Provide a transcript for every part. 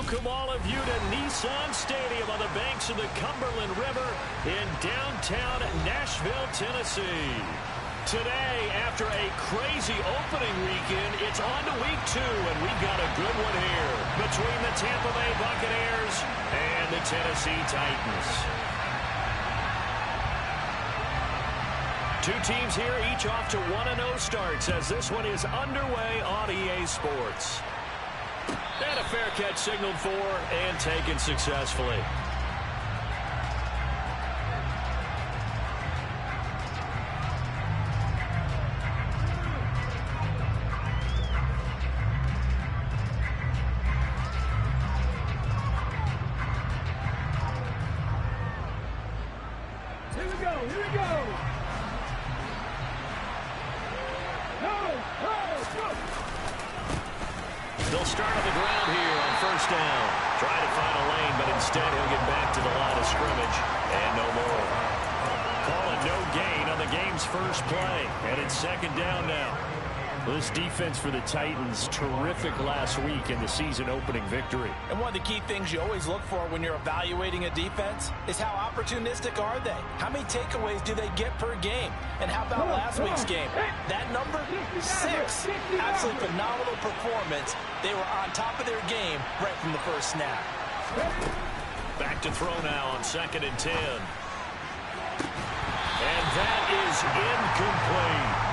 Welcome all of you to Nissan Stadium on the banks of the Cumberland River in downtown Nashville, Tennessee. Today, after a crazy opening weekend, it's on to week 2, and we've got a good one here between the Tampa Bay Buccaneers and the Tennessee Titans. Two teams here, each off to 1-0 starts as this one is underway on EA Sports. And a fair catch signaled for and taken successfully. Here we go. They'll start on the ground here on first down. Try to find a lane, but instead he'll get back to the line of scrimmage and no more. Call it no gain on the game's first play, and it's second down now. This defense for the Titans, terrific last week in the season-opening victory. And one of the key things you always look for when you're evaluating a defense is how opportunistic are they? How many takeaways do they get per game? And how about last week's game? That number, 6. Absolutely phenomenal performance. They were on top of their game right from the first snap. Back to throw now on 2nd and 10. And that is incomplete.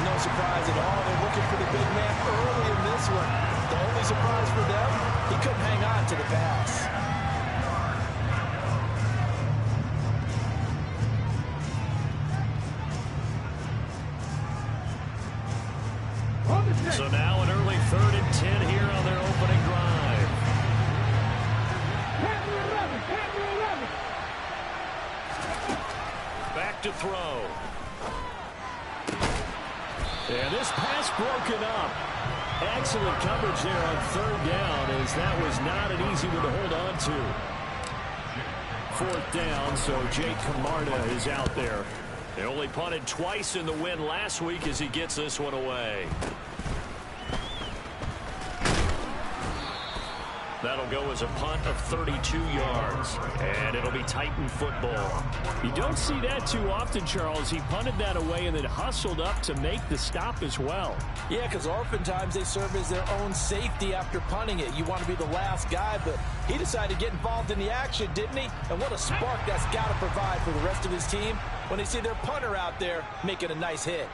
No surprise at all. They're looking for the big man early in this one. The only surprise for them, he couldn't hang on to the pass. So now an early 3rd and 10 here on their opening drive. Back to throw. And this pass broken up. Excellent coverage there on 3rd down, as that was not an easy one to hold on to. 4th down, so Jake Camarda is out there. They only punted twice in the win last week as he gets this one away. That'll go as a punt of 32 yards, and it'll be Titan football. You don't see that too often, Charles. He punted that away and then hustled up to make the stop as well. Yeah, because oftentimes they serve as their own safety after punting it. You want to be the last guy, but he decided to get involved in the action, didn't he? And what a spark that's got to provide for the rest of his team when they see their punter out there making a nice hit.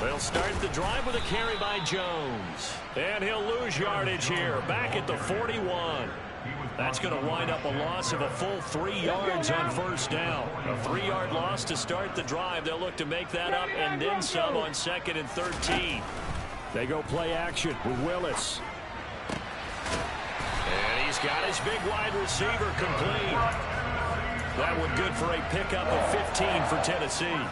They'll start the drive with a carry by Jones. And he'll lose yardage here, back at the 41. That's going to wind up a loss of a full 3 yards on first down. A 3-yard loss to start the drive. They'll look to make that up and then some on 2nd and 13. They go play action with Willis. And he's got his big wide receiver complete. That one good for a pickup of 15 for Tennessee.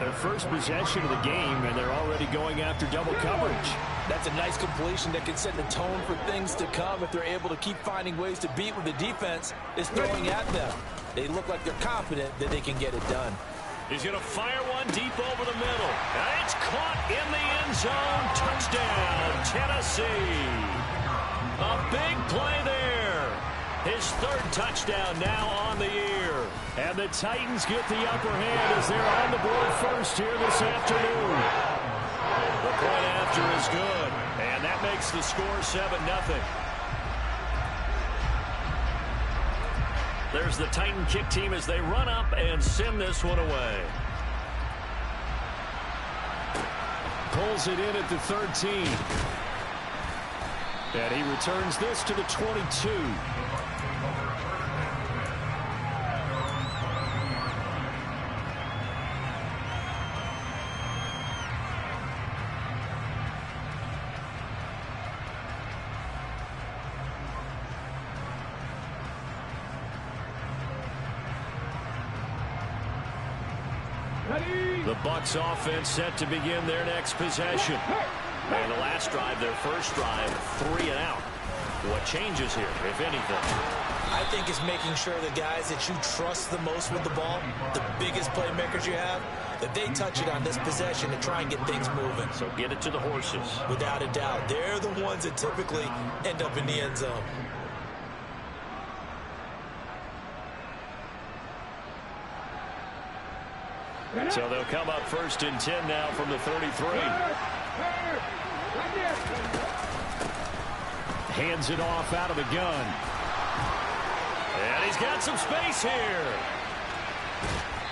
Their first possession of the game, and they're already going after double coverage. That's a nice completion that can set the tone for things to come if they're able to keep finding ways to beat what the defense is throwing at them. They look like they're confident that they can get it done. He's going to fire one deep over the middle. And it's caught in the end zone. Touchdown, Tennessee. A big play there. His 3rd touchdown now on the year. And the Titans get the upper hand as they're on the board first here this afternoon. The point after is good. And that makes the score 7-0. There's the Titan kick team as they run up and send this one away. Pulls it in at the 13. And he returns this to the 22. The Bucs offense set to begin their next possession. And the last drive, their first drive, 3 and out. What changes here, if anything? I think it's making sure the guys that you trust the most with the ball, the biggest playmakers you have, that they touch it on this possession to try and get things moving. So get it to the horses. Without a doubt. They're the ones that typically end up in the end zone. So they'll come up 1st and 10 now from the 33. Hands it off out of the gun. And he's got some space here.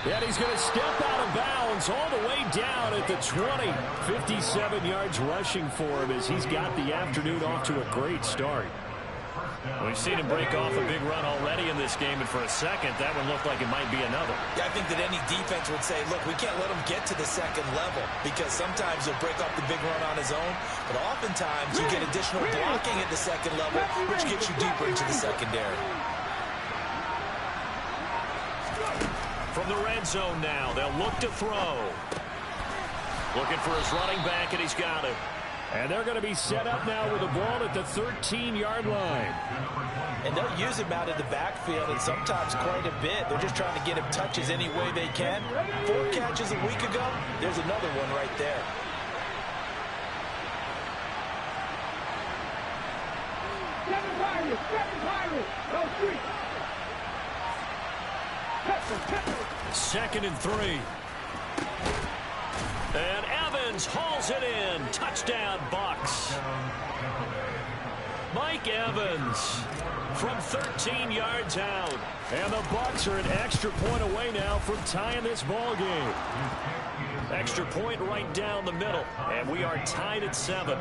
And he's going to step out of bounds all the way down at the 20. 57 yards rushing for him as he's got the afternoon off to a great start. We've seen him break off a big run already in this game, and for a second, that one looked like it might be another. Yeah, I think that any defense would say, look, we can't let him get to the second level because sometimes he'll break off the big run on his own, but oftentimes you get additional blocking at the second level, which gets you deeper into the secondary. From the red zone now, they'll look to throw. Looking for his running back, and he's got it. And they're going to be set up now with the ball at the 13-yard line. And they'll use him out of the backfield, and sometimes quite a bit. They're just trying to get him touches any way they can. 4 catches a week ago, there's another one right there. Second and 3. And Evans hauls it in. Touchdown, Bucs. Mike Evans from 13 yards out. And the Bucs are an extra point away now from tying this ball game. Extra point right down the middle. And we are tied at 7.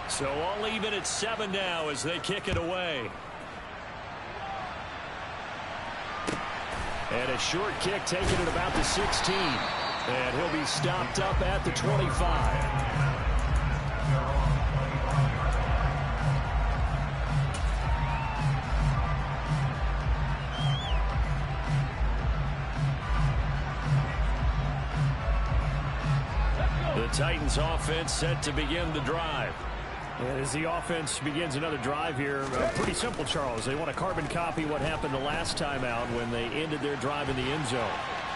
So all even at 7 now as they kick it away. And a short kick taken at about the 16. And he'll be stopped up at the 25. The Titans offense set to begin the drive. And as the offense begins another drive here, pretty simple, Charles. They want to carbon copy what happened the last time out when they ended their drive in the end zone.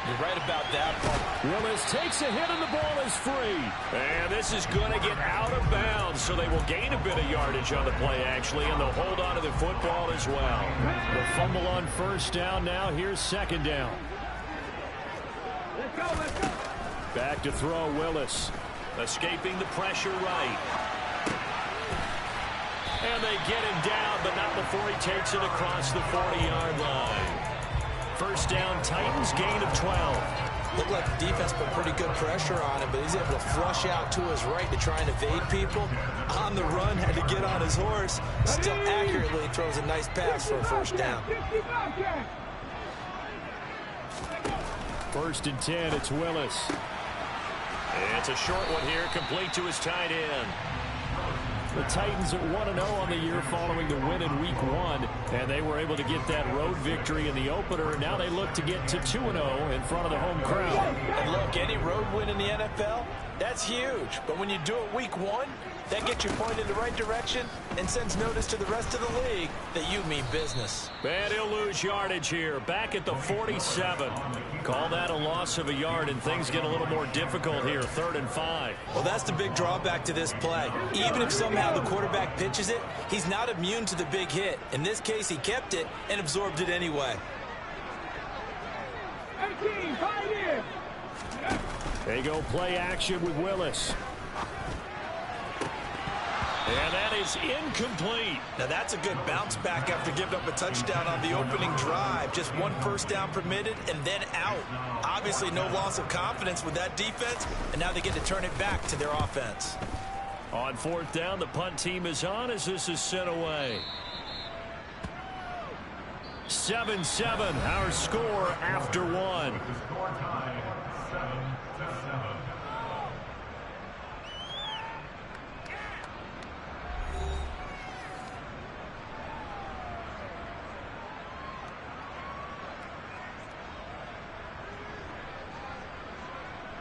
You're right about that part. Willis takes a hit and the ball is free. And this is going to get out of bounds, so they will gain a bit of yardage on the play, actually, and they'll hold on to the football as well. The fumble on first down now. Here's second down. Let's go. Back to throw, Willis. Escaping the pressure right. And they get him down, but not before he takes it across the 40-yard line. First down, Titans, gain of 12. Looked like the defense put pretty good pressure on him, but he's able to flush out to his right to try and evade people. On the run, had to get on his horse. Still accurately throws a nice pass for a first down. First and 10, it's Willis. It's a short one here, complete to his tight end. The Titans at 1-0 on the year following the win in Week 1, and they were able to get that road victory in the opener, and now they look to get to 2-0 in front of the home crowd. And look, any road win in the NFL, that's huge. But when you do it Week 1, that gets you pointed in the right direction and sends notice to the rest of the league that you mean business. And he'll lose yardage here, back at the 47. Call that a loss of a yard, and things get a little more difficult here, 3rd and 5. Well, that's the big drawback to this play. Even if somehow the quarterback pitches it, he's not immune to the big hit. In this case, he kept it and absorbed it anyway. 18, 5 in. They go play action with Willis. And that is incomplete. Now that's a good bounce back after giving up a touchdown on the opening drive. Just 1 first down permitted and then out. Obviously no loss of confidence with that defense, and now they get to turn it back to their offense. On 4th down, the punt team is on as this is sent away. 7-7, our score after 1.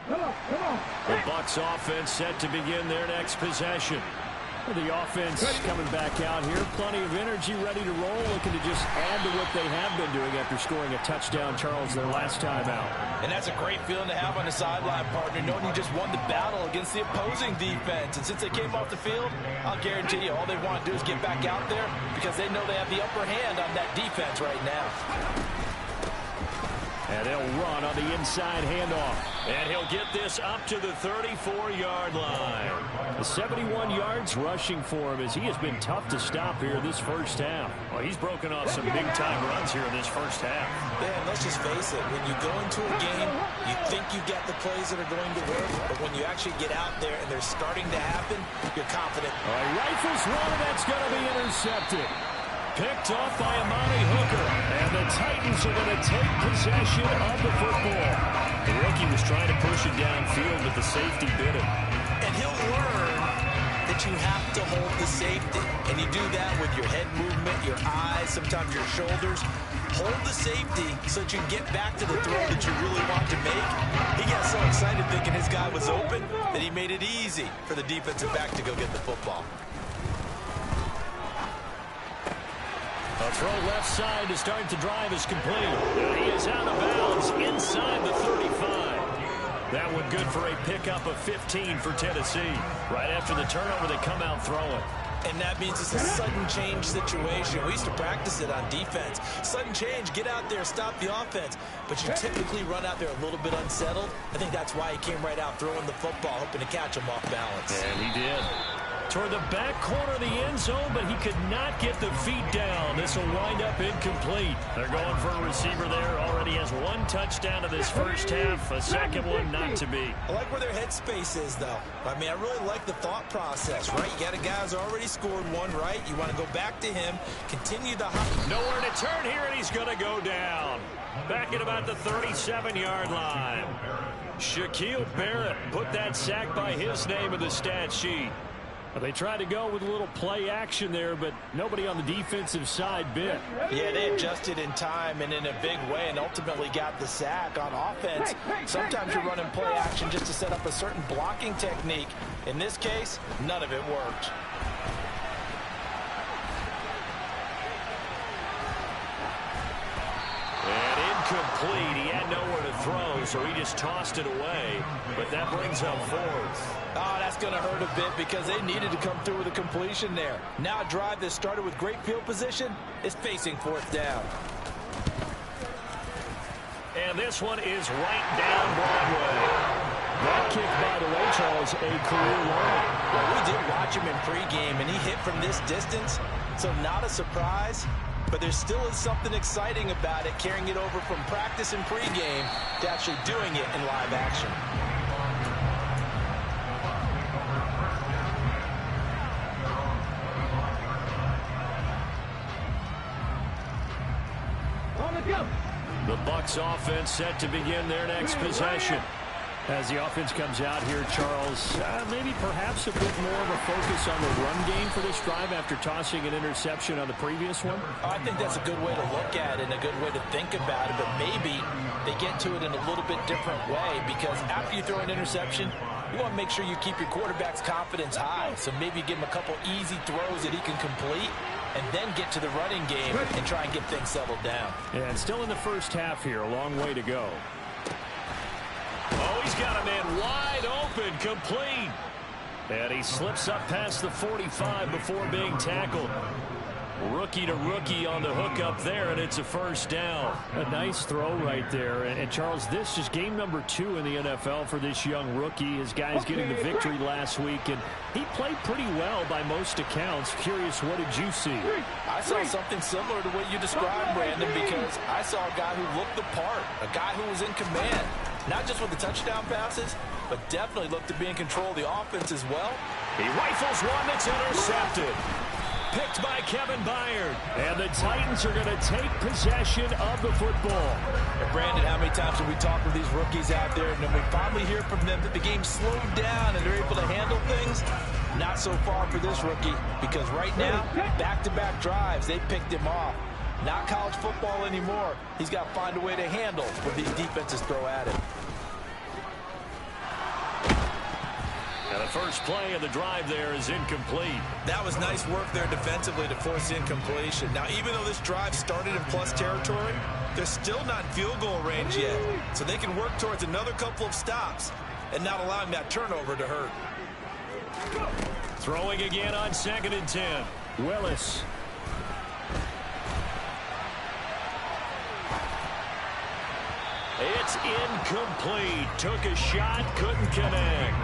Come on. The Bucs offense set to begin their next possession. The offense coming back out here. Plenty of energy, ready to roll, looking to just add to what they have been doing after scoring a touchdown, Charles, their last time out. And that's a great feeling to have on the sideline, partner, knowing you just won the battle against the opposing defense. And since they came off the field, I'll guarantee you all they want to do is get back out there because they know they have the upper hand on that defense right now. And they'll run on the inside handoff. And he'll get this up to the 34-yard line. The 71 yards rushing for him as he has been tough to stop here this first half. Well, he's broken off some big-time runs here in this first half. Yeah, and let's just face it. When you go into a game, you think you've got the plays that are going to work, but when you actually get out there and they're starting to happen, you're confident. He rifles one, and that's going to be intercepted. Picked off by Amani Hooker. And the Titans are going to take possession of the football. The rookie was trying to push it downfield, but the safety bit him. And he'll learn that you have to hold the safety. And you do that with your head movement, your eyes, sometimes your shoulders. Hold the safety so that you get back to the throw that you really want to make. He got so excited thinking his guy was open that he made it easy for the defensive back to go get the football. A throw left side to start the drive is complete. He is out of bounds inside the 35. That one good for a pickup of 15 for Tennessee. Right after the turnover, they come out throwing. And that means it's a sudden change situation. We used to practice it on defense. Sudden change, get out there, stop the offense. But you typically run out there a little bit unsettled. I think that's why he came right out throwing the football, hoping to catch him off balance. And he did. Toward the back corner of the end zone, but he could not get the feet down. This will wind up incomplete. They're going for a receiver there. Already has one touchdown in this first half. A second one not to be. I like where their headspace is, though. I mean, I really like the thought process, right? You got a guy who's already scored one, right? You want to go back to him, continue the hop. Nowhere to turn here, and he's going to go down. Back at about the 37-yard line. Shaquille Barrett put that sack by his name in the stat sheet. They tried to go with a little play action there, but nobody on the defensive side bit. Yeah, they adjusted in time and in a big way and ultimately got the sack on offense. Sometimes you're running play action just to set up a certain blocking technique. In this case, none of it worked. And incomplete. He had nowhere to throw, so he just tossed it away. But that brings up fourth. Oh, that's going to hurt a bit because they needed to come through with a completion there. Now a drive that started with great field position is facing fourth down. And this one is right down Broadway. That kick, by the way, Charles, a career long. Well, we did watch him in pregame, and he hit from this distance, so not a surprise. But there still is something exciting about it, carrying it over from practice and pregame to actually doing it in live action. The Bucs offense set to begin their next possession. As the offense comes out here, Charles, maybe perhaps a bit more of a focus on the run game for this drive after tossing an interception on the previous one? I think that's a good way to look at it and a good way to think about it, but maybe they get to it in a little bit different way because after you throw an interception, you want to make sure you keep your quarterback's confidence high. So maybe give him a couple easy throws that he can complete and then get to the running game and try and get things settled down. And still in the first half here, a long way to go. Oh, he's got a man wide open, complete. And he slips up past the 45 before being tackled. Rookie to rookie on the hook up there, and it's a first down. A nice throw right there. And Charles, this is game number 2 in the NFL for this young rookie. His guys getting the victory last week, and he played pretty well by most accounts. Curious, what did you see? I saw something similar to what you described, Brandon, because I saw a guy who looked the part, a guy who was in command, not just with the touchdown passes, but definitely looked to be in control of the offense as well. He rifles one that's intercepted. Picked by Kevin Byard. And the Titans are going to take possession of the football. And Brandon, how many times have we talked with these rookies out there, and then we finally hear from them that the game slowed down and they're able to handle things? Not so far for this rookie, because right now, back-to-back drives, they picked him off. Not college football anymore. He's got to find a way to handle what these defenses throw at him. And first play of the drive there is incomplete. That was nice work there defensively to force the incompletion. Now, even though this drive started in plus territory, they're still not in field goal range yet. So they can work towards another couple of stops and not allowing that turnover to hurt. Throwing again on 2nd and 10. Willis. It's incomplete. Took a shot, couldn't connect.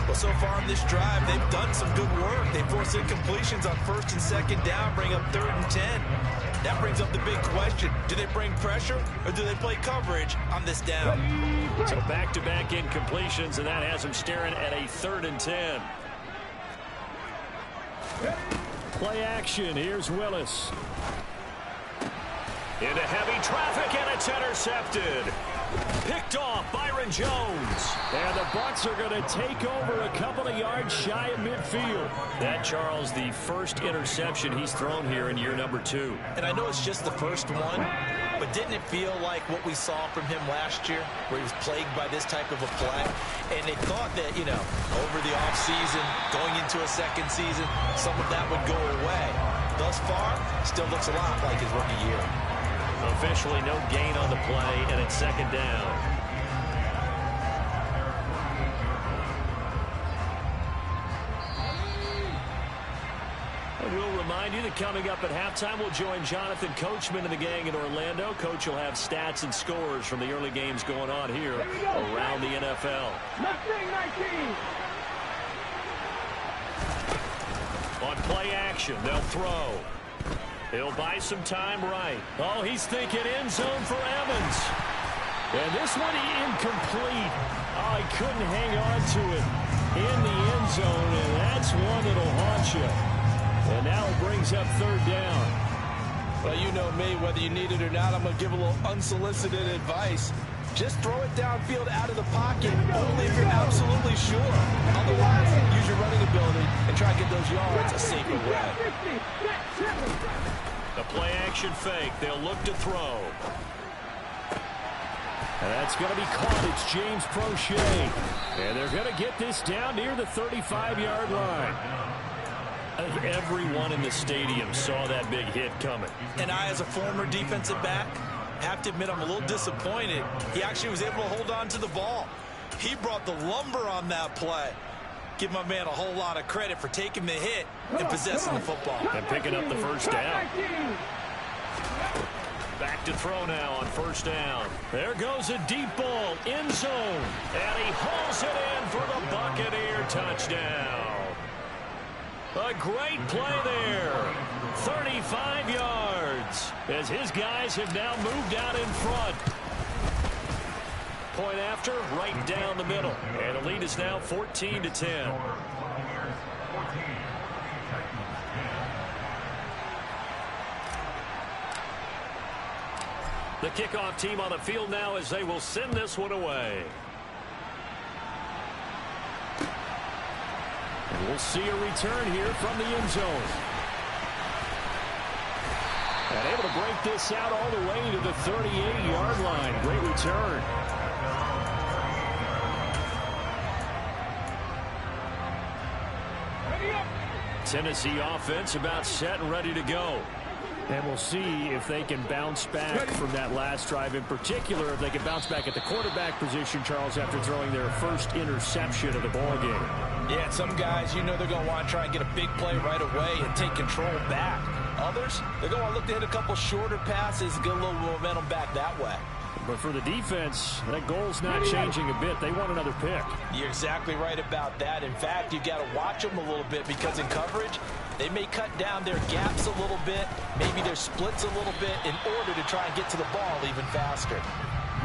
Well, so far in this drive, they've done some good work. They force incompletions on 1st and 2nd down, bring up 3rd and 10. That brings up the big question. Do they bring pressure or do they play coverage on this down? So back-to-back incompletions, and that has them staring at a 3rd and 10. Play action. Here's Willis. Into heavy traffic, and it's intercepted. Picked off Byron Jones. And the Bucs are going to take over a couple of yards shy of midfield. That, Charles, the first interception he's thrown here in year number 2. And I know it's just the first one, but didn't it feel like what we saw from him last year, where he was plagued by this type of a play? And they thought that, you know, over the offseason, going into a second season, some of that would go away. Thus far, still looks a lot like his rookie year. Officially no gain on the play, and it's 2nd down. And we'll remind you that coming up at halftime, we'll join Jonathan Coachman and the gang in Orlando. Coach will have stats and scores from the early games going on here around the NFL. On play action, they'll throw. He'll buy some time right. Oh, he's thinking end zone for Evans. And this one incomplete. Oh, he couldn't hang on to it in the end zone, and that's one that'll haunt you. And now it brings up 3rd down. Well, you know me, whether you need it or not, I'm going to give a little unsolicited advice. Just throw it downfield out of the pocket, only if you're absolutely sure. Otherwise, use your running ability and try to get those yards a safer way. The play-action fake. They'll look to throw. And that's going to be caught. It's James Prochet. And they're going to get this down near the 35-yard line. I think everyone in the stadium saw that big hit coming. And I, as a former defensive back, have to admit I'm a little disappointed. He actually was able to hold on to the ball. He brought the lumber on that play. Give my man a whole lot of credit for taking the hit and possessing the football. And picking up the first down. Back to throw now on 1st down. There goes a deep ball, end zone. And he hauls it in for the Buccaneer touchdown. A great play there. 35 yards as his guys have now moved out in front. Point after, right down the middle. And the lead is now 14-10. The kickoff team on the field now as they will send this one away. And we'll see a return here from the end zone. And able to break this out all the way to the 38-yard line. Great return. Tennessee offense about set and ready to go. And we'll see if they can bounce back from that last drive. In particular, if they can bounce back at the quarterback position, Charles, after throwing their first interception of the ball game. Yeah, some guys, you know they're going to want to try and get a big play right away and take control back. Others, they're going to want to look to hit a couple shorter passes and get a little momentum back that way. But for the defense, that goal's not changing a bit. They want another pick. You're exactly right about that. In fact, you've got to watch them a little bit because in coverage, they may cut down their gaps a little bit, maybe their splits a little bit in order to try and get to the ball even faster.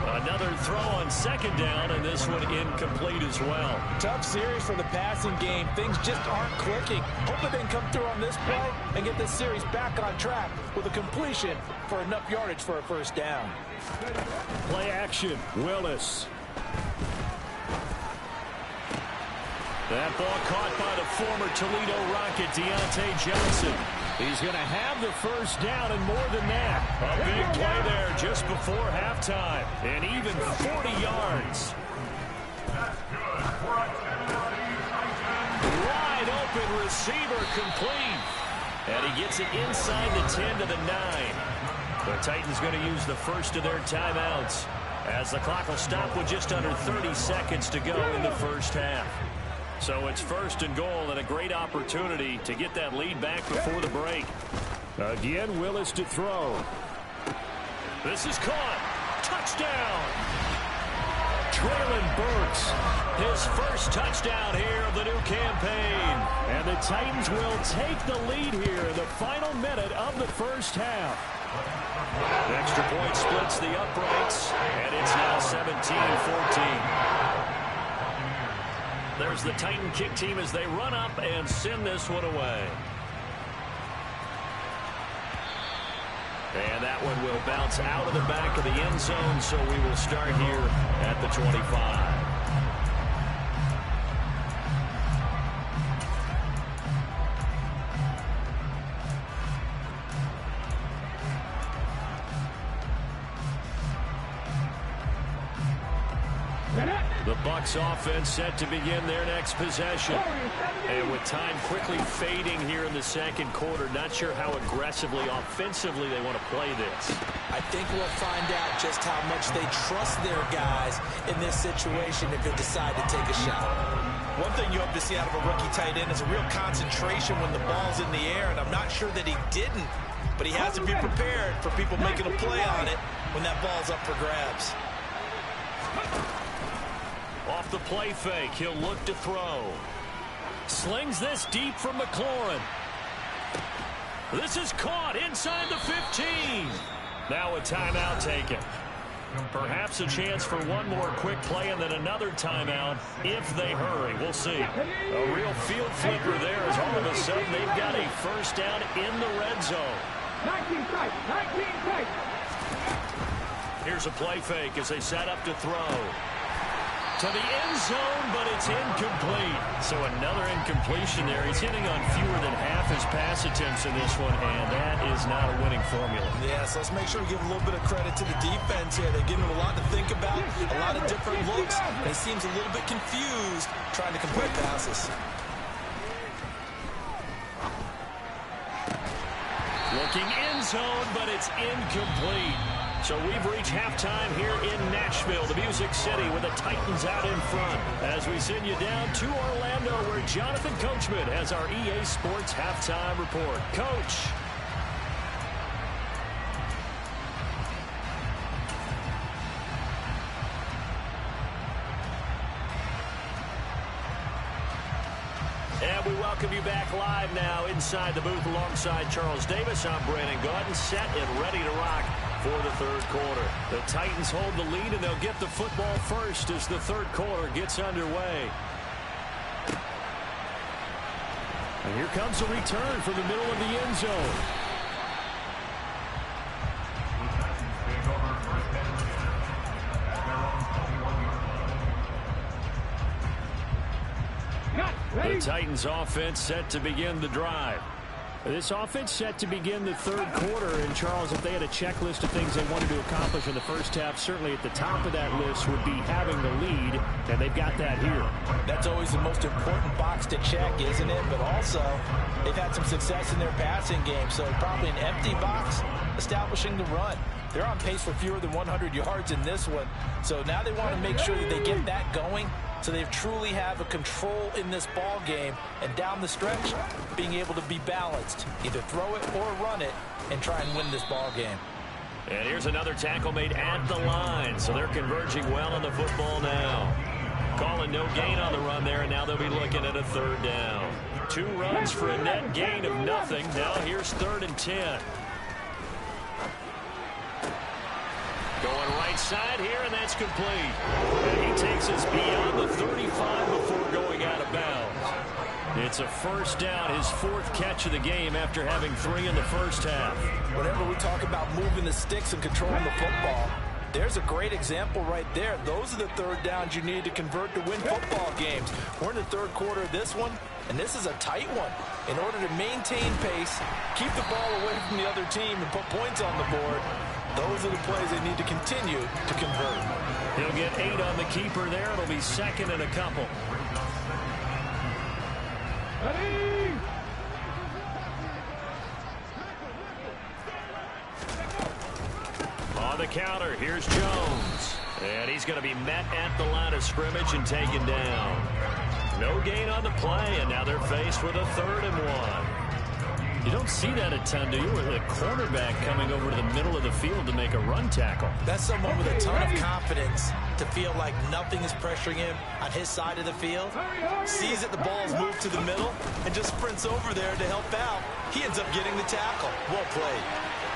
Another throw on 2nd down, and this one incomplete as well. Tough series for the passing game. Things just aren't clicking. Hoping they can come through on this play and get this series back on track with a completion for enough yardage for a 1st down. Play action, Willis. That ball caught by the former Toledo Rocket, Deontay Johnson. He's going to have the 1st down and more than that. A big play there just before halftime. And even 40 yards. open receiver complete. And he gets it inside the 10 to the 9. The Titans going to use the first of their timeouts as the clock will stop with just under 30 seconds to go in the first half. So it's first and goal and a great opportunity to get that lead back before the break. Again, Willis to throw. This is caught. Touchdown. Traylon Burks, his first touchdown here of the new campaign. And the Titans will take the lead here in the final minute of the first half. The extra point splits the uprights, and it's now 17-14. There's the Titan kick team as they run up and send this one away. And that one will bounce out of the back of the end zone, so we will start here at the 25. The Bucs offense set to begin their next possession. And with time quickly fading here in the second quarter, not sure how aggressively, offensively they want to play this. I think we'll find out just how much they trust their guys in this situation if they decide to take a shot. One thing you hope to see out of a rookie tight end is a real concentration when the ball's in the air, and I'm not sure that he didn't, but he has to be prepared for people making a play on it when that ball's up for grabs. Off the play fake, he'll look to throw. Slings this deep from McLaurin. This is caught inside the 15. Now a timeout taken. Perhaps a chance for one more quick play and then another timeout if they hurry. We'll see. A real field flipper there as all of a sudden they've got a first down in the red zone. 19 tight, 19 tight. Here's a play fake as they set up to throw. To the end zone, but it's incomplete. So another incompletion there. He's hitting on fewer than half his pass attempts in this one, and that is not a winning formula. Yeah, so let's make sure we give a little bit of credit to the defense here. They're giving him a lot to think about, a lot of different looks, and he seems a little bit confused trying to complete passes. Looking end zone, but it's incomplete. So we've reached halftime here in Nashville, the Music City, with the Titans out in front. As we send you down to Orlando, where Jonathan Coachman has our EA Sports halftime report. Coach. And we welcome you back live now inside the booth alongside Charles Davis. I'm Brandon Gaudin, set and ready to rock for the third quarter. The Titans hold the lead, and they'll get the football first as the third quarter gets underway. And here comes a return from the middle of the end zone. The Titans offense set to begin the drive. This offense set to begin the third quarter, and Charles, if they had a checklist of things they wanted to accomplish in the first half, certainly at the top of that list would be having the lead, and they've got that here. That's always the most important box to check, isn't it? But also, they've had some success in their passing game, so probably an empty box establishing the run. They're on pace for fewer than 100 yards in this one, so now they want to make sure that they get that going so they truly have a control in this ball game, and down the stretch, being able to be balanced, either throw it or run it, and try and win this ball game. And here's another tackle made at the line, so they're converging well on the football now. Calling no gain on the run there, and now they'll be looking at a third down. 2 runs for a net gain of nothing. Now here's 3rd and 10. Going right side here, and that's complete. And he takes us beyond the 35 before going out of bounds. It's a first down, his 4th catch of the game after having 3 in the first half. Whenever we talk about moving the sticks and controlling the football, there's a great example right there. Those are the third downs you need to convert to win football games. We're in the third quarter of this one, and this is a tight one. In order to maintain pace, keep the ball away from the other team, and put points on the board, those are the plays they need to continue to convert. He'll get 8 on the keeper there. It'll be 2nd and a couple. Ready? On the counter, here's Jones. And he's going to be met at the line of scrimmage and taken down. No gain on the play, and now they're faced with a 3rd and 1. You don't see that a ton, do you? With a cornerback coming over to the middle of the field to make a run tackle. That's someone with a ton of confidence to feel like nothing is pressuring him on his side of the field. Sees that the ball's moved to the middle and just sprints over there to help out. He ends up getting the tackle. Well played.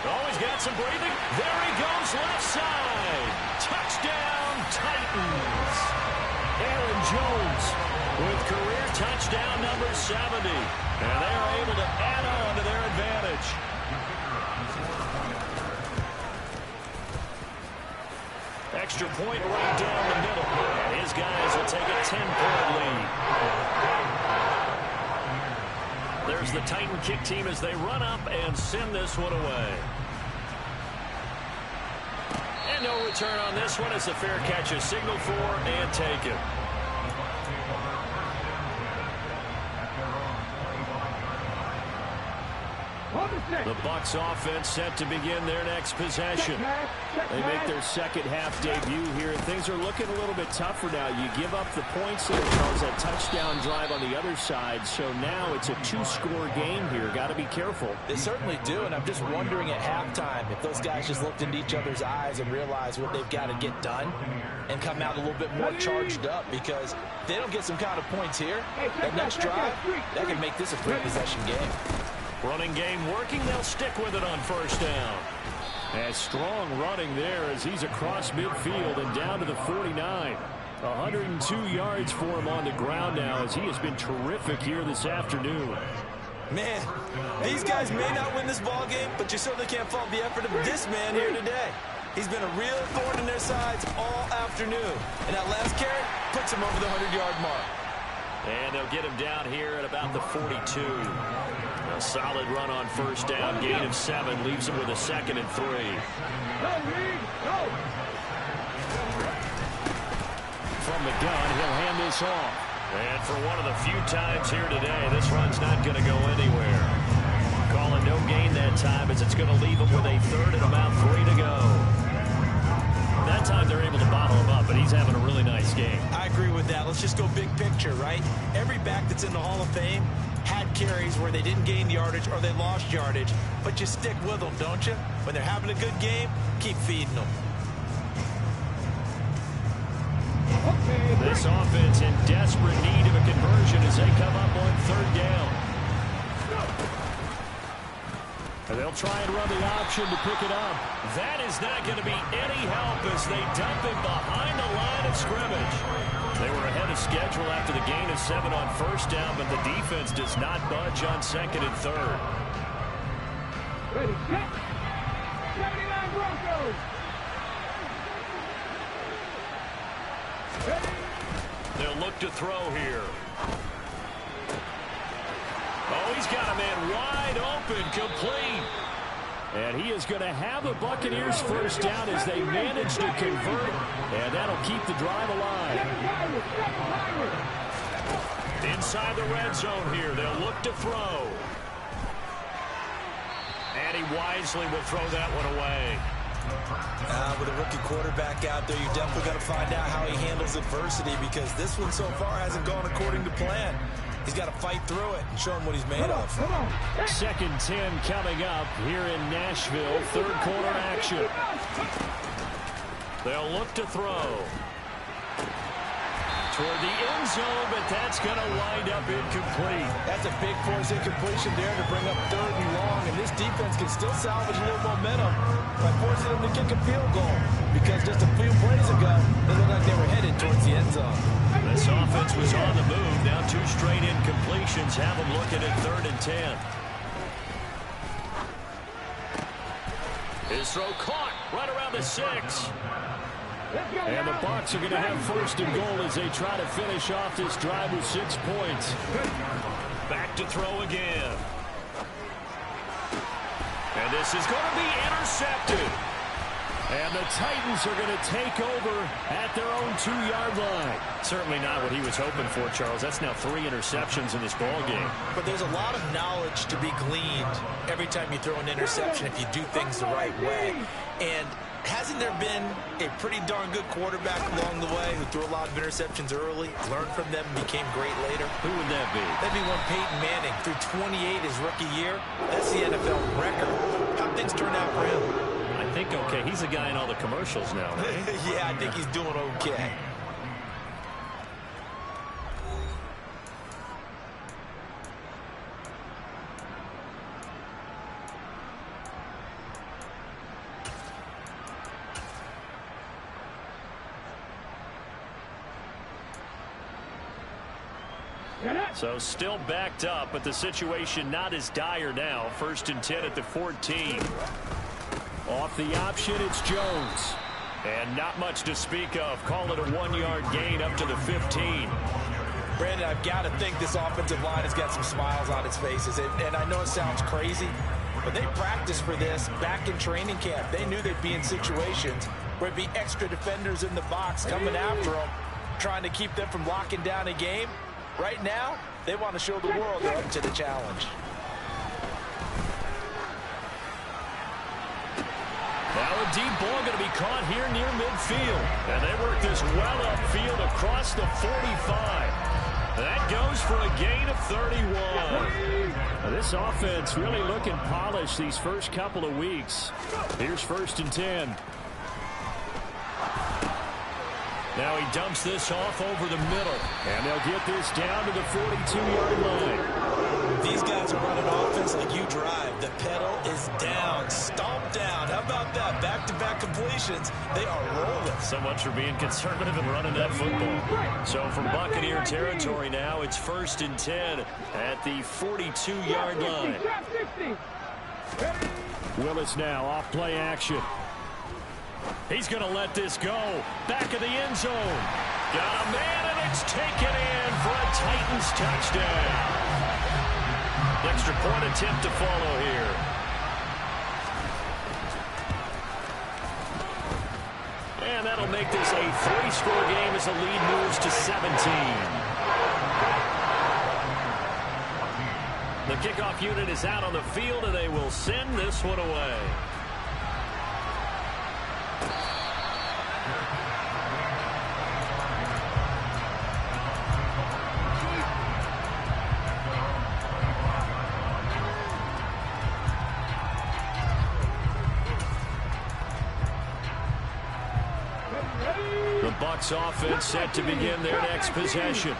Oh, he's got some breathing. There he goes, left side. Touchdown, Titans. Aaron Jones with career touchdown number 70. And they are able to add on to their advantage. Extra point right down the middle. And his guys will take a 10-point lead. There's the Titan kick team as they run up and send this one away. And no return on this one as the fair catch is signaled for and taken. The Bucs offense set to begin their next possession. They make their second half debut here, and things are looking a little bit tougher now. You give up the points there, Charles, that touchdown drive on the other side, so now it's a 2-score game here. Got to be careful. They certainly do, and I'm just wondering at halftime if those guys just looked into each other's eyes and realized what they've got to get done and come out a little bit more charged up, because if they don't get some kind of points here, that next drive, that can make this a 3-possession game. Running game working. They'll stick with it on first down. And strong running there as he's across midfield and down to the 49. 102 yards for him on the ground now as he has been terrific here this afternoon. Man, these guys may not win this ball game, but you certainly can't fault the effort of this man here today. He's been a real thorn in their sides all afternoon. And that last carry puts him over the 100-yard mark. And they'll get him down here at about the 42. A solid run on first down. Gain of 7 leaves him with a 2nd and 3. From the gun, he'll hand this off. And for one of the few times here today, this run's not going to go anywhere. Calling no gain that time as it's going to leave him with a 3rd and about 3 to go. That time they're able to bottle him up, but he's having a really nice game. I agree with that. Let's just go big picture, right? Every back that's in the Hall of Fame had carries where they didn't gain yardage or they lost yardage, but you stick with them, don't you? When they're having a good game, keep feeding them. This offense in desperate need of a conversion as they come up on 3rd down. And they'll try and run the option to pick it up. That is not going to be any help as they dump him behind the line of scrimmage. They were ahead of schedule after the gain of 7 on first down, but the defense does not budge on 2nd and 3rd. Ready, set. 79 Broncos. Ready. They'll look to throw here. Oh, he's got a man wide open, complete. And he is going to have the Buccaneers first down as they manage to convert. And that'll keep the drive alive. Inside the red zone here, they'll look to throw. And he wisely will throw that one away. With a rookie quarterback out there, you're definitely going to find out how he handles adversity, because this one so far hasn't gone according to plan. He's got to fight through it and show him what he's made of. 2nd 10 coming up here in Nashville. 3rd quarter action. They'll look to throw. Toward the end zone, but that's going to wind up incomplete. That's a big force incompletion there to bring up 3rd and long, and this defense can still salvage a little momentum by forcing them to kick a field goal, because just a few plays ago, they looked like they were headed towards the end zone. This offense was on the move. Now 2 straight incompletions have them looking at 3rd and 10. His throw caught right around the 6. And the Bucs are going to have 1st and goal as they try to finish off this drive with 6 points. Back to throw again. And this is going to be intercepted. And the Titans are going to take over at their own 2-yard line. Certainly not what he was hoping for, Charles. That's now 3 interceptions in this ball game. But there's a lot of knowledge to be gleaned every time you throw an interception if you do things the right way. And hasn't there been a pretty darn good quarterback along the way who threw a lot of interceptions early, learned from them, and became great later? Who would that be? That'd be one Peyton Manning. Threw 28 his rookie year. That's the NFL record. How'd things turn out for him? I think okay. He's the guy in all the commercials now, right? Yeah, I think he's doing okay. So still backed up, but the situation not as dire now. 1st and 10 at the 14. Off the option, it's Jones. And not much to speak of. Call it a 1-yard gain up to the 15. Brandon, I've got to think this offensive line has got some smiles on its faces. And I know it sounds crazy, but they practiced for this back in training camp. They knew they'd be in situations where there'd be extra defenders in the box coming after them, trying to keep them from locking down a game. Right now, they want to show the world they're up to the challenge. Now a deep ball going to be caught here near midfield. And they work this well upfield across the 45. That goes for a gain of 31. Now this offense really looking polished these first couple of weeks. Here's 1st and 10. Now he dumps this off over the middle. And they'll get this down to the 42-yard line. These guys are running offense like you drive. The pedal is down, stomped down. How about that? Back-to-back completions. They are rolling. So much for being conservative and running that football. So from Buccaneer territory now, it's 1st and 10 at the 42-yard line. Willis now off play action. He's going to let this go. Back of the end zone. Got a man, and it's taken in for a Titans touchdown. Extra point attempt to follow here. And that'll make this a 3-score game as the lead moves to 17. The kickoff unit is out on the field, and they will send this one away. Bucs offense set to begin their next possession.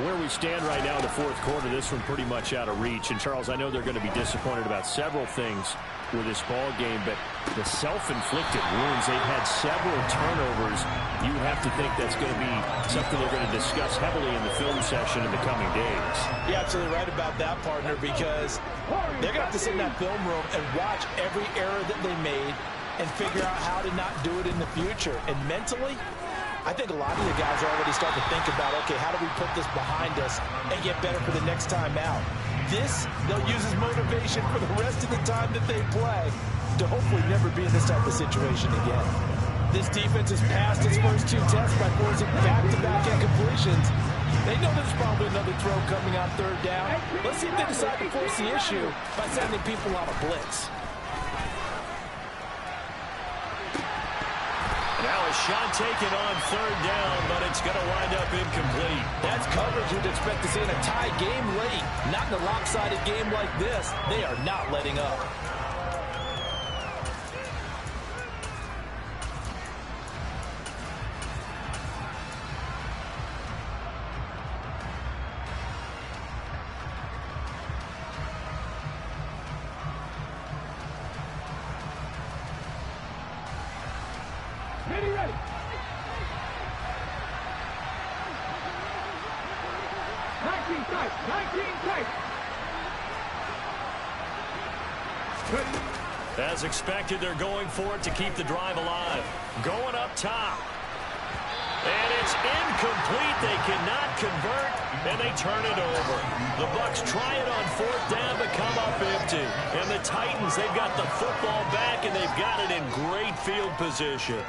Where we stand right now in the 4th quarter, this one pretty much out of reach. And, Charles, I know they're going to be disappointed about several things with this ball game, but the self-inflicted wounds, they've had several turnovers. You have to think that's going to be something they're going to discuss heavily in the film session in the coming days. You're absolutely right about that, partner, because they're going to have to sit in that film room and watch every error that they made and figure out how to not do it in the future. And mentally, I think a lot of the guys are already starting to think about, okay, how do we put this behind us and get better for the next time out? This, they'll use as motivation for the rest of the time that they play to hopefully never be in this type of situation again. This defense has passed its first 2 tests by forcing back-to-back incompletions. They know there's probably another throw coming on 3rd down. Let's see if they decide to force the issue by sending people on a blitz. Now a shot taken on 3rd down, but it's going to wind up incomplete. That's coverage you'd expect to see in a tie game late. Not in a lopsided game like this. They are not letting up. Ready. 19 tight. As expected, they're going for it to keep the drive alive. Going up top. And it's is incomplete. They cannot convert, and they turn it over. The Bucs try it on 4th down to come up empty. And the Titans, they've got the football back, and they've got it in great field position.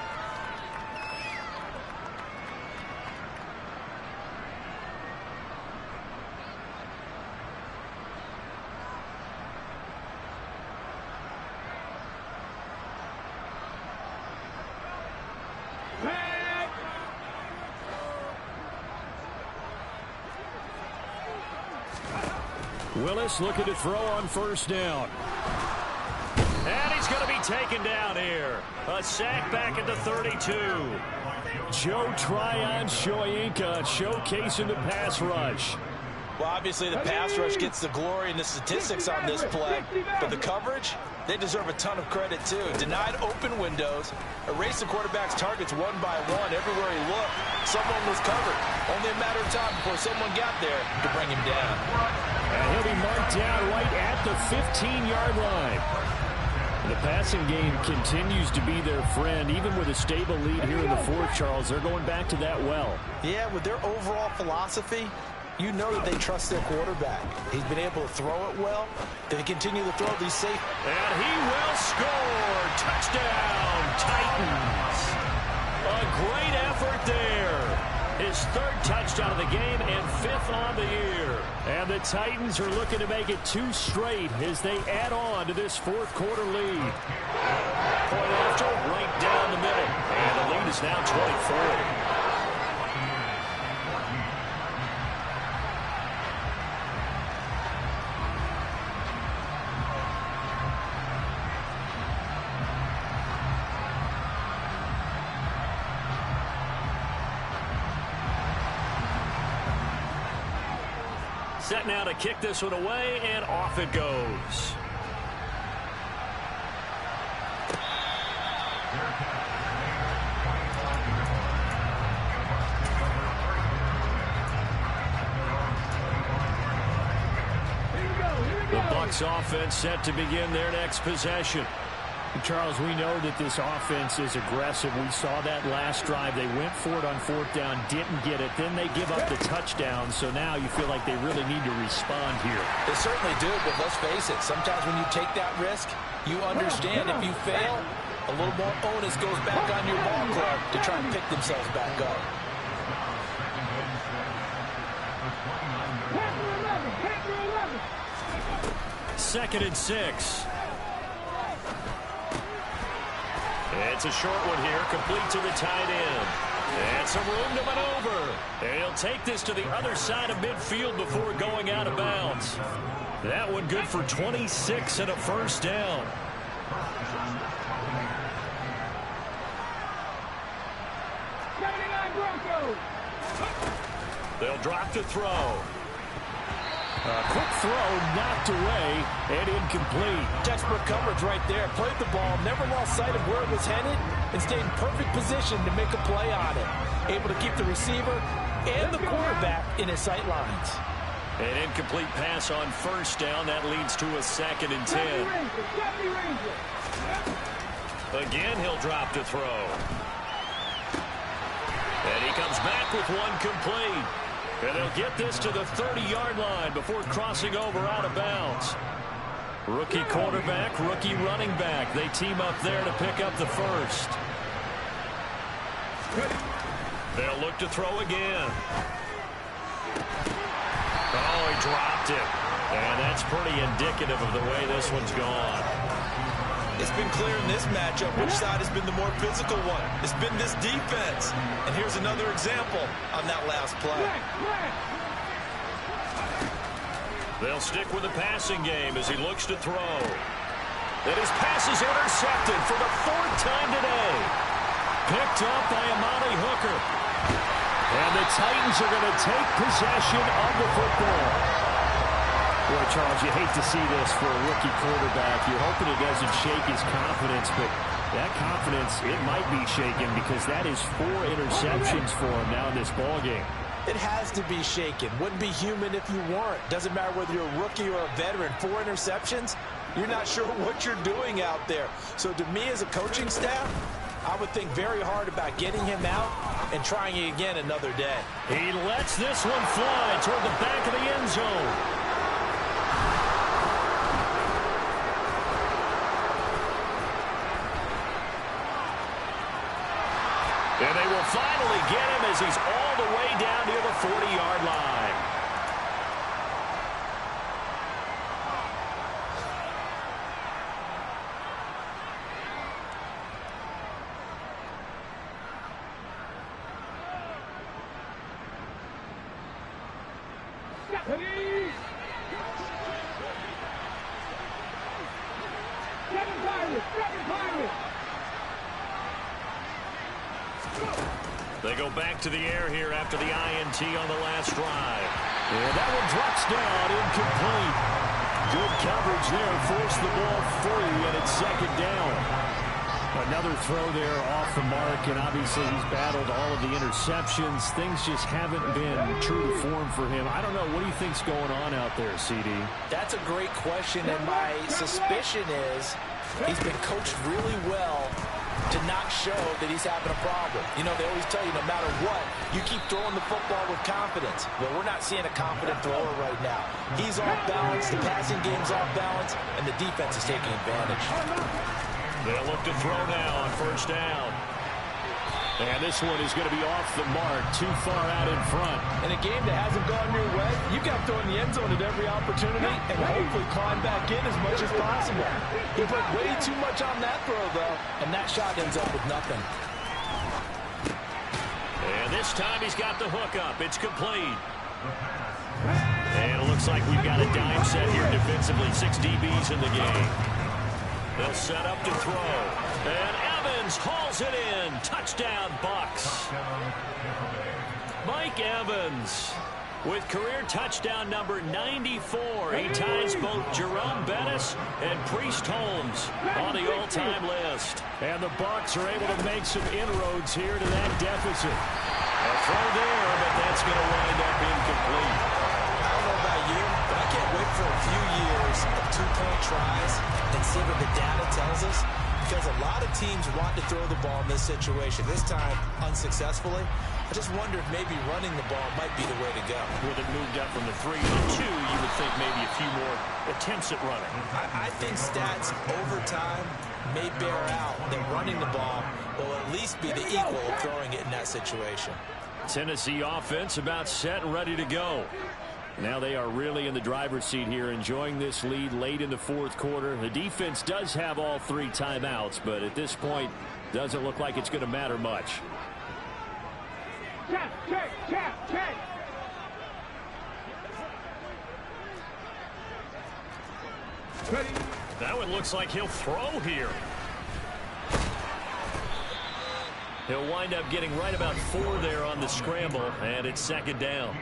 Willis looking to throw on 1st down. And he's going to be taken down here. A sack back at the 32. Joe Tryon-Shoyinka showcasing the pass rush. Well, obviously the pass rush gets the glory and the statistics on this play. But the coverage, they deserve a ton of credit too. Denied open windows, erased the quarterback's targets one by one. Everywhere he looked, someone was covered. Only a matter of time before someone got there to bring him down. And he'll be marked down right at the 15-yard line. The passing game continues to be their friend. Even with a stable lead here in the 4th, Charles, they're going back to that well. Yeah, with their overall philosophy, you know that they trust their quarterback. He's been able to throw it well. They continue to throw these safe. And he will score. Touchdown, Titans. A great effort there. His 3rd touchdown of the game and 5th on the year. And the Titans are looking to make it 2 straight as they add on to this 4th quarter lead. Point after, right down the middle. And the lead is now 24. Set now to kick this one away, and off it goes. The Bucs offense set to begin their next possession. Charles, we know that this offense is aggressive. We saw that last drive. They went for it on 4th down, didn't get it. Then they give up the touchdown. So now you feel like they really need to respond here. They certainly do, but let's face it. Sometimes when you take that risk, you understand if you fail, a little more onus goes back on your ball club to try and pick themselves back up. Second and 6. It's a short one here, complete to the tight end. And some room to maneuver. And he'll take this to the other side of midfield before going out of bounds. That one good for 26 and a 1st down. They'll drop to throw. A quick throw knocked away and incomplete. Textbook coverage right there. Played the ball, never lost sight of where it was headed, and stayed in perfect position to make a play on it. Able to keep the receiver and the quarterback in his sight lines. An incomplete pass on 1st down. That leads to a 2nd and 10. Again, he'll drop to throw. And he comes back with one complete. And they'll get this to the 30-yard line before crossing over out of bounds. Rookie quarterback, rookie running back. They team up there to pick up the 1st. They'll look to throw again. Oh, he dropped it. And that's pretty indicative of the way this one's gone. It's been clear in this matchup which side has been the more physical one. It's been this defense. And here's another example on that last play. They'll stick with the passing game as he looks to throw. And his pass is intercepted for the 4th time today. Picked up by Amani Hooker. And the Titans are going to take possession of the football. Boy, Charles, you hate to see this for a rookie quarterback. You're hoping it doesn't shake his confidence, but that confidence, it might be shaken because that is 4 interceptions for him now in this ballgame. It has to be shaken. Wouldn't be human if you weren't. Doesn't matter whether you're a rookie or a veteran. 4 interceptions, you're not sure what you're doing out there. So to me as a coaching staff, I would think very hard about getting him out and trying it again another day. He lets this one fly toward the back of the end zone. And they will finally get him as he's all the way down near the 40-yard line. They go back to the air here after the INT on the last drive. And that one drops down, incomplete. Good coverage there, forced the ball free, and it's second down. Another throw there off the mark, and obviously he's battled all of the interceptions. Things just haven't been true to form for him. I don't know. What do you think's going on out there, CD? That's a great question, and my suspicion is he's been coached really well to not show that he's having a problem. You know, they always tell you no matter what, you keep throwing the football with confidence. Well, we're not seeing a confident thrower right now. He's off balance, the passing game's off balance, and the defense is taking advantage. They'll look to throw now on first down. And this one is going to be off the mark, too far out in front. In a game that hasn't gone your way, you've got to throw in the end zone at every opportunity and hopefully climb back in as much as possible. He put way too much on that throw, though, and that shot ends up with nothing. And this time he's got the hook up. It's complete. And it looks like we've got a dime set here defensively. 6 DBs in the game. They'll set up to throw. And Evans hauls it in. Touchdown, Bucks. Mike Evans with career touchdown number 94. He ties both Jerome Bettis and Priest Holmes on the all-time list. And the Bucks are able to make some inroads here to that deficit. A throw there, but that's going to wind up incomplete. I don't know about you, but I can't wait for a few years of two-point tries and see what the data tells us, because a lot of teams want to throw the ball in this situation. This time, unsuccessfully. I just wonder if maybe running the ball might be the way to go. With it moved up from the 3 to the 2, you would think maybe a few more attempts at running. I think stats over time may bear out that running the ball will at least be the equal of throwing it in that situation. Tennessee offense about set and ready to go. Now they are really in the driver's seat here, enjoying this lead late in the fourth quarter. The defense does have all 3 timeouts, but at this point, doesn't look like it's going to matter much. Check. That one looks like he'll throw here. He'll wind up getting right about 4 there on the scramble, and it's second down.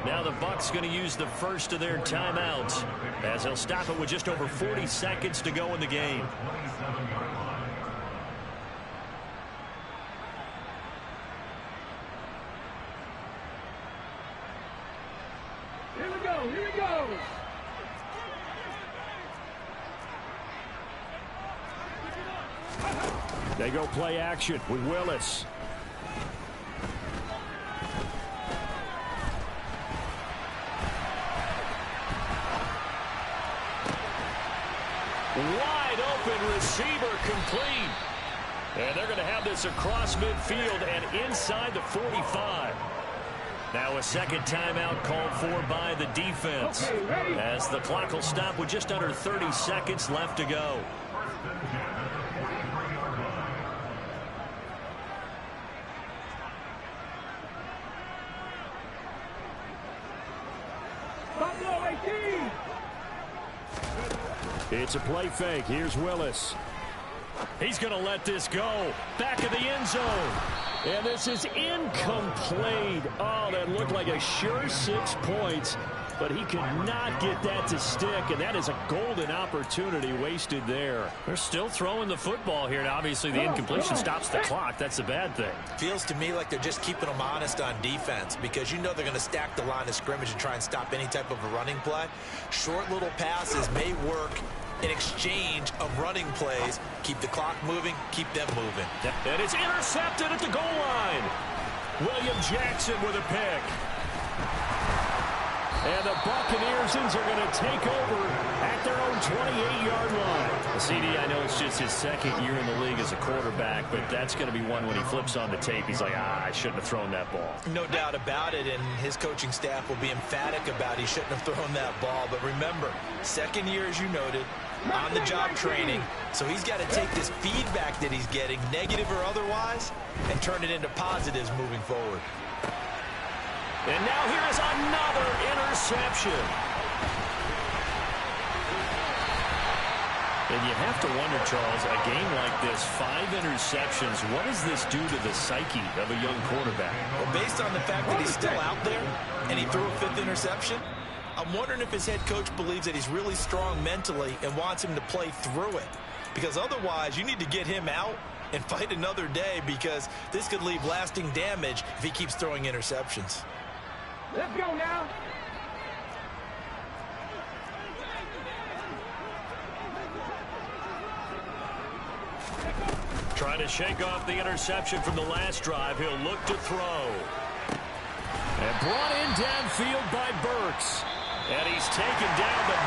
Now the Bucks going to use the first of their timeouts as they'll stop it with just over 40 seconds to go in the game. Here we go. They go play action with Willis. Wide open receiver complete. And they're going to have this across midfield and inside the 45. Now a second timeout called for by the defense as the clock will stop with just under 30 seconds left to go. It's a play fake. Here's Willis. He's going to let this go. Back of the end zone. And this is incomplete. Oh, that looked like a sure 6 points. But he could not get that to stick. And that is a golden opportunity wasted there. They're still throwing the football here. And obviously the incompletion stops the clock. That's a bad thing. Feels to me like they're just keeping them honest on defense, because you know they're going to stack the line of scrimmage and try and stop any type of a running play. Short little passes may work an exchange of running plays. Keep the clock moving, keep them moving. And it's intercepted at the goal line. William Jackson with a pick. And the Buccaneers are going to take over at their own 28-yard line. CD, I know it's just his second year in the league as a quarterback, but that's going to be one when he flips on the tape. He's like, I shouldn't have thrown that ball. No doubt about it, and his coaching staff will be emphatic about he shouldn't have thrown that ball. But remember, second year, as you noted, on-the-job training, so he's got to take this feedback that he's getting, negative or otherwise, and turn it into positives moving forward. And now here is another interception. And you have to wonder, Charles, a game like this, 5 interceptions, what does this do to the psyche of a young quarterback? Well, based on the fact that he's still out there and he threw a 5th interception, I'm wondering if his head coach believes that he's really strong mentally and wants him to play through it. Because otherwise, you need to get him out and fight another day, because this could leave lasting damage if he keeps throwing interceptions. Let's go now. Trying to shake off the interception from the last drive. He'll look to throw. And brought in downfield by Burks. And he's taken down the